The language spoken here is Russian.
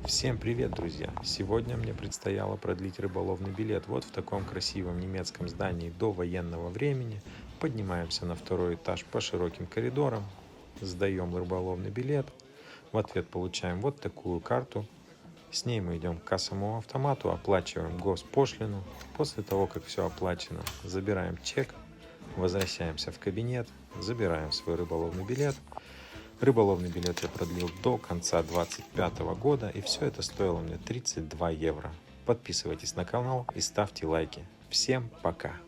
Всем привет, друзья! Сегодня мне предстояло продлить рыболовный билет. Вот в таком красивом немецком здании до военного времени. Поднимаемся на второй этаж по широким коридорам, сдаем рыболовный билет. В ответ получаем вот такую карту. С ней мы идем к кассовому автомату, оплачиваем госпошлину. После того, как все оплачено, забираем чек, возвращаемся в кабинет, забираем свой рыболовный билет. Рыболовный билет я продлил до конца 2025 года, и все это стоило мне 32 евро. Подписывайтесь на канал и ставьте лайки. Всем пока!